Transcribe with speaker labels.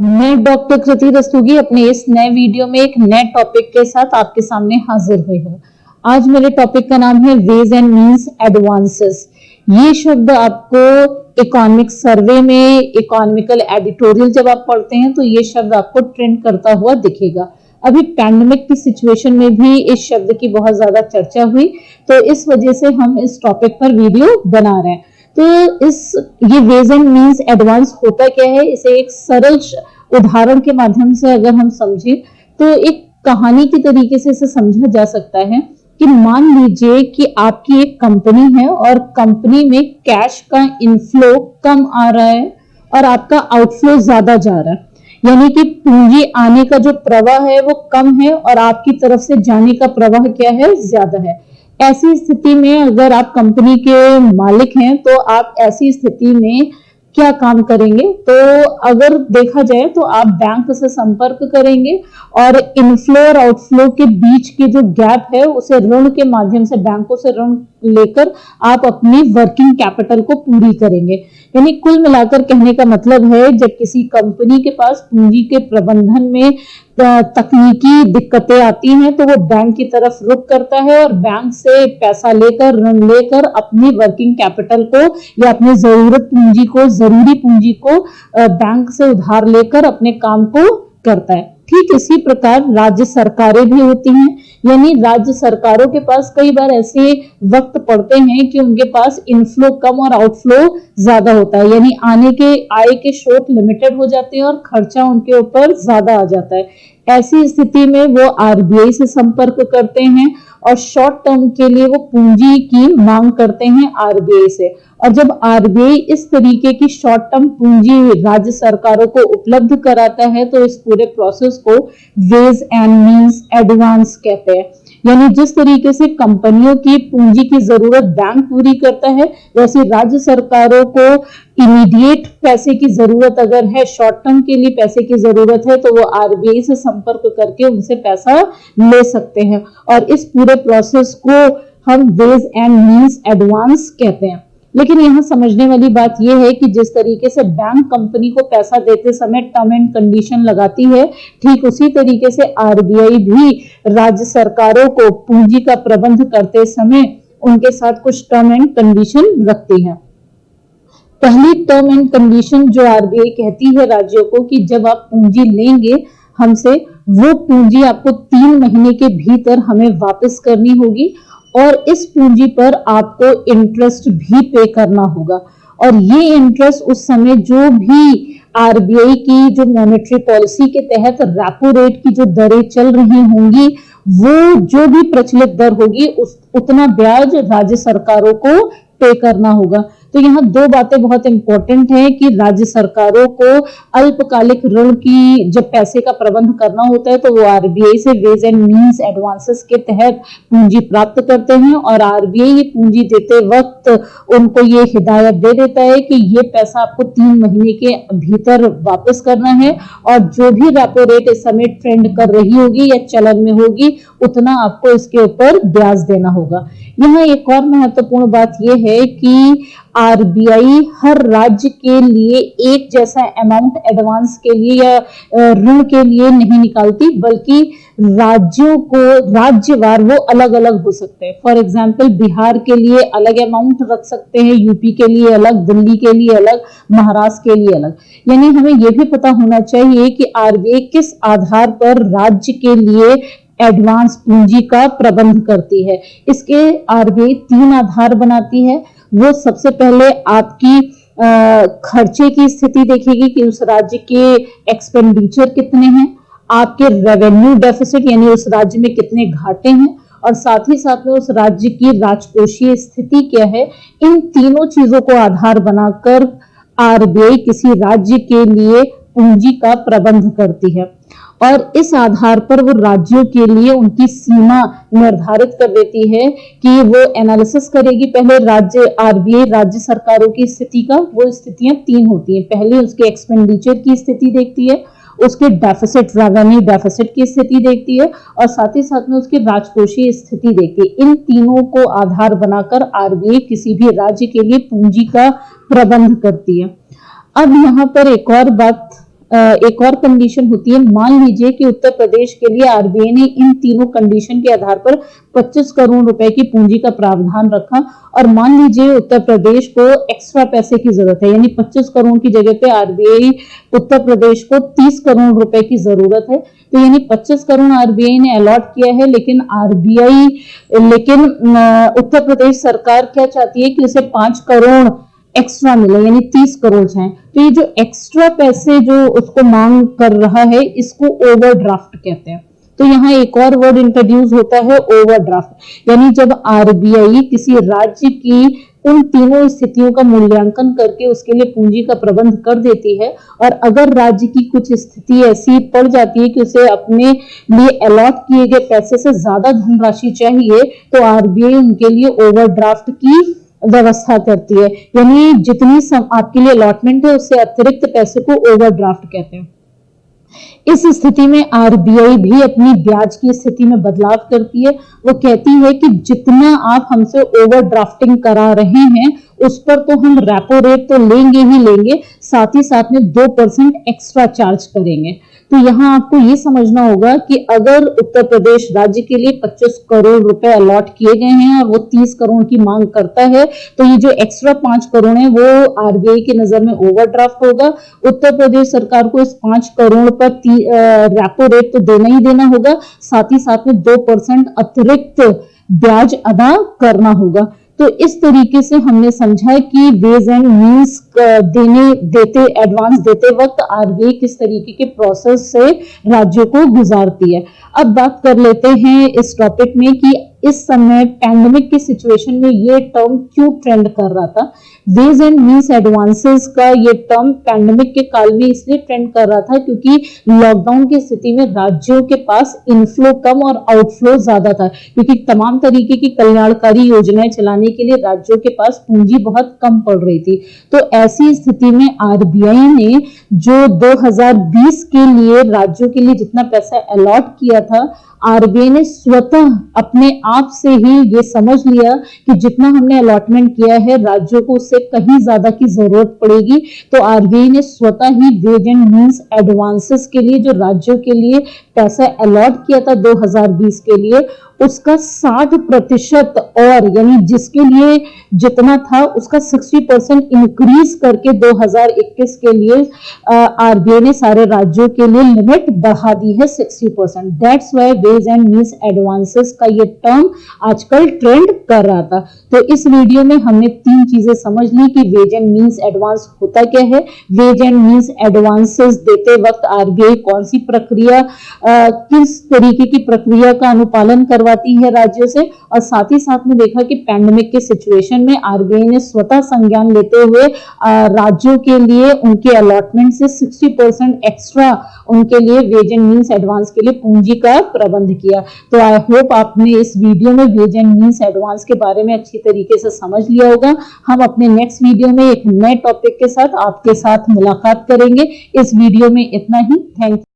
Speaker 1: मैं डॉक्टर कृति रस्तोगी अपने इस नए वीडियो में एक नए टॉपिक के साथ आपके सामने हाजिर हुई हूँ। आज मेरे टॉपिक का नाम है वेज एंड मीन्स एडवांसेस। ये शब्द आपको इकोनॉमिक सर्वे में, इकोनॉमिकल एडिटोरियल जब आप पढ़ते हैं तो ये शब्द आपको ट्रेंड करता हुआ दिखेगा। अभी पैंडेमिक की सिचुएशन में भी इस शब्द की बहुत ज्यादा चर्चा हुई, तो इस वजह से हम इस टॉपिक पर वीडियो बना रहे हैं। तो ये वेज एंड मीन्स एडवांस होता क्या है, इसे एक सरल उदाहरण के माध्यम से अगर हम समझें तो एक कहानी की तरीके से इसे समझा जा सकता है कि मान लीजिए कि आपकी एक कंपनी है और कंपनी में कैश का इनफ्लो कम आ रहा है और आपका आउटफ्लो ज्यादा जा रहा है, यानी कि पूंजी आने का जो प्रवाह है वो कम है और आपकी तरफ से जाने का प्रवाह क्या है, ज्यादा है। ऐसी स्थिति में अगर आप कंपनी के मालिक हैं तो आप ऐसी स्थिति में क्या काम करेंगे? तो अगर देखा जाए तो आप बैंक से संपर्क करेंगे और इनफ्लो और आउटफ्लो के बीच की जो गैप है उसे ऋण के माध्यम से, बैंकों से ऋण लेकर आप अपनी वर्किंग कैपिटल को पूरी करेंगे। यानी कुल मिलाकर कहने का मतलब है, जब किसी कंपनी के पास पूंजी के प्रबंधन में तकनीकी दिक्कतें आती हैं तो वो बैंक की तरफ रुख करता है और बैंक से पैसा लेकर, ऋण लेकर अपनी वर्किंग कैपिटल को या अपनी जरूरी पूंजी को बैंक से उधार लेकर अपने काम को करता है। ठीक इसी प्रकार राज्य सरकारें भी होती हैं, यानी राज्य सरकारों के पास कई बार ऐसे वक्त पड़ते हैं कि उनके पास इनफ्लो कम और आउटफ्लो ज्यादा होता है, यानी आय के स्रोत लिमिटेड हो जाते हैं और खर्चा उनके ऊपर ज्यादा आ जाता है। ऐसी स्थिति में वो आरबीआई से संपर्क करते हैं और शॉर्ट टर्म के लिए वो पूंजी की मांग करते हैं आरबीआई से। और जब आरबीआई इस तरीके की शॉर्ट टर्म पूंजी राज्य सरकारों को उपलब्ध कराता है तो इस पूरे प्रोसेस को वेज एंड मीन्स एडवांस कहते हैं। यानी जिस तरीके से कंपनियों की पूंजी की जरूरत बैंक पूरी करता है, वैसे राज्य सरकारों को इमीडिएट पैसे की जरूरत अगर है, शॉर्ट टर्म के लिए पैसे की जरूरत है, तो वो आरबीआई से संपर्क करके उनसे पैसा ले सकते हैं। और इस पूरे प्रोसेस को हम वेज एंड मीन्स एडवांस कहते हैं। लेकिन यहाँ समझने वाली बात यह है कि जिस तरीके से बैंक कंपनी को पैसा देते समय टर्म एंड कंडीशन लगाती है, ठीक उसी तरीके से आरबीआई भी राज्य सरकारों को पूंजी का प्रबंध करते समय उनके साथ कुछ टर्म एंड कंडीशन रखती है। पहली टर्म एंड कंडीशन जो आरबीआई कहती है राज्यों को कि जब आप पूंजी लेंगे हमसे, वो पूंजी आपको 3 महीने के भीतर हमें वापस करनी होगी और इस पूंजी पर आपको इंटरेस्ट भी पे करना होगा। और ये इंटरेस्ट उस समय जो भी आरबीआई की जो मॉनेटरी पॉलिसी के तहत रेपो रेट की जो दरें चल रही होंगी, वो जो भी प्रचलित दर होगी उतना ब्याज राज्य सरकारों को पे करना होगा। तो यहाँ 2 बातें बहुत इंपॉर्टेंट है कि राज्य सरकारों को अल्पकालिक ऋण की जब पैसे का प्रबंध करना होता है तो वो आरबीआई से वेज एंड मीन्स एडवांसेस के तहत पूंजी प्राप्त करते हैं और आरबीआई ये पूंजी देते वक्त उनको ये हिदायत दे देता है कि ये पैसा आपको 3 महीने के भीतर वापस करना है और जो भी रेपो रेट इस समय ट्रेंड कर रही होगी या चलन में होगी उतना आपको इसके ऊपर ब्याज देना होगा। यहाँ एक और महत्वपूर्ण बात यह है कि आरबीआई हर राज्य के लिए एक जैसा अमाउंट एडवांस के लिए या ऋण के लिए नहीं निकालती, बल्कि राज्यों को राज्यवार वो अलग अलग हो सकते हैं। फॉर एग्जांपल बिहार के लिए अलग अमाउंट रख सकते हैं, यूपी के लिए अलग, दिल्ली के लिए अलग, महाराष्ट्र के लिए अलग। यानी हमें यह भी पता होना चाहिए कि आरबीआई किस आधार पर राज्य के लिए एडवांस पूंजी का प्रबंध करती है। इसके आरबीआई 3 आधार बनाती है। वो सबसे पहले आपकी खर्चे की स्थिति देखेगी कि उस राज्य के एक्सपेंडिचर कितने हैं, आपके रेवेन्यू डेफिसिट यानी उस राज्य में कितने घाटे हैं, और साथ ही साथ में उस राज्य की राजकोषीय स्थिति क्या है। इन तीनों चीजों को आधार बनाकर आरबीआई किसी राज्य के लिए पूंजी का प्रबंध करती है और इस आधार पर वो राज्यों के लिए उनकी सीमा निर्धारित कर देती है कि वो एनालिसिस करेगी। पहले आरबीआई राज्य सरकारों की स्थिति का, वो स्थितियां 3 होती हैं। पहले उसके एक्सपेंडिचर की स्थिति देखती है, उसके डेफिसिट, रेवेन्यू डेफिसिट की स्थिति देखती है और साथ ही साथ में उसकी राजकोषीय स्थिति देखती है। इन तीनों को आधार बनाकर आरबीआई किसी भी राज्य के लिए पूंजी का प्रबंध करती है। अब यहाँ पर एक और कंडीशन होती है। मान लीजिए कि उत्तर प्रदेश के लिए आरबीआई ने इन तीनों कंडीशन के आधार पर 25 करोड़ रुपए की पूंजी का प्रावधान रखा और मान लीजिए उत्तर प्रदेश को एक्स्ट्रा पैसे की जरूरत है, यानी 25 करोड़ की जगह पे आरबीआई उत्तर प्रदेश को 30 करोड़ रुपए की जरूरत है, तो यानी 25 करोड़ आरबीआई ने अलॉट किया है, लेकिन उत्तर प्रदेश सरकार क्या चाहती है कि उसे 5 करोड़ एक्स्ट्रा मिले, यानी 30 करोड़ है। तो ये जो एक्स्ट्रा पैसे जो उसको मांग कर रहा है, इसको ओवरड्राफ्ट कहते हैं। तो यहाँ एक और वर्ड इंट्रोड्यूस होता है, ओवरड्राफ्ट, यानी जब आरबीआई किसी राज्य की उन तीनों स्थितियों का मूल्यांकन करके उसके लिए पूंजी का प्रबंध कर देती है और अगर राज्य की कुछ स्थिति ऐसी पड़ जाती है कि उसे अपने लिए अलॉट किए गए पैसे से ज्यादा धनराशि चाहिए, तो आरबीआई उनके लिए ओवरड्राफ्ट की व्यवस्था करती है, यानी जितनी आपके लिए अलॉटमेंट है उससे अतिरिक्त पैसे को ओवरड्राफ्ट कहते हैं। इस स्थिति में आरबीआई भी अपनी ब्याज की स्थिति में बदलाव करती है। वो कहती है कि जितना आप हमसे ओवरड्राफ्टिंग करा रहे हैं उस पर तो हम रेपो रेट तो लेंगे ही लेंगे, साथ ही साथ में 2% एक्स्ट्रा चार्ज करेंगे। तो यहाँ आपको ये समझना होगा कि अगर उत्तर प्रदेश राज्य के लिए 25 करोड़ रुपए अलॉट किए गए हैं और वो 30 करोड़ की मांग करता है, तो ये जो एक्स्ट्रा 5 करोड़ है वो आरबीआई की नजर में ओवरड्राफ्ट होगा। उत्तर प्रदेश सरकार को इस 5 करोड़ पर रेपो रेट तो देना ही देना होगा, साथ ही साथ में 2% अतिरिक्त ब्याज अदा करना होगा। तो इस तरीके से हमने समझा कि वेज एंड मीन्स एडवांस देते वक्त आरबीआई किस तरीके के प्रोसेस से राज्यों को गुजारती है। अब बात कर लेते हैं इस टॉपिक में कि इस समय पैंडेमिक की सिचुएशन में ये टर्म क्यों ट्रेंड कर रहा था। वेज एंड मीन्स एडवांसेस का ये टर्म पैंडेमिक के काल में इसलिए ट्रेंड कर रहा था क्योंकि लॉकडाउन की स्थिति में राज्यों के पास इनफ्लो कम और आउटफ्लो ज्यादा था, क्योंकि तमाम तरीके की कल्याणकारी योजनाएं चलाने के लिए राज्यों के पास पूंजी बहुत कम पड़ रही थी। तो ऐसी स्थिति में आरबीआई ने जो 2020 के लिए राज्यों के लिए जितना पैसा अलॉट किया था, आरबीआई ने स्वतः अपने आप से ही ये समझ लिया कि जितना हमने अलॉटमेंट किया है राज्यों को उससे कहीं ज्यादा की जरूरत पड़ेगी, तो आरबीआई ने स्वतः ही वेज एंड मीन्स एडवांसेस के लिए जो राज्यों के लिए पैसा अलॉट किया था 2020 के लिए, उसका 60% और यानी जिसके लिए जितना था उसका 60% इंक्रीज करके 2021 के लिए आरबीआई ने सारे राज्यों के लिए लिमिट बढ़ा दी है 60%। That's why ways and means advances का ये टर्म आजकल ट्रेंड कर रहा था। तो इस वीडियो में हमने 3 चीजें समझ ली कि वेज एंड मीन्स एडवांस होता क्या है, वेज एंड मीन्स एडवांसेस देते वक्त आरबीआई कौन सी प्रक्रिया, किस तरीके की प्रक्रिया का अनुपालन करवाती है राज्यों से, और साथ ही साथ में देखा कि पैंडेमिक के सिचुएशन में आरबीआई ने स्वतः संज्ञान लेते हुए राज्यों के लिए उनके अलॉटमेंट से 60% एक्स्ट्रा उनके लिए वेज एंड मीन्स एडवांस के लिए पूंजी का प्रबंध किया। तो आई होप आपने इस वीडियो में वेज एंड मीन्स एडवांस के बारे में अच्छी तरीके से समझ लिया होगा। हम अपने नेक्स्ट वीडियो में एक नए टॉपिक के साथ आपके साथ मुलाकात करेंगे। इस वीडियो में इतना ही। Thank you.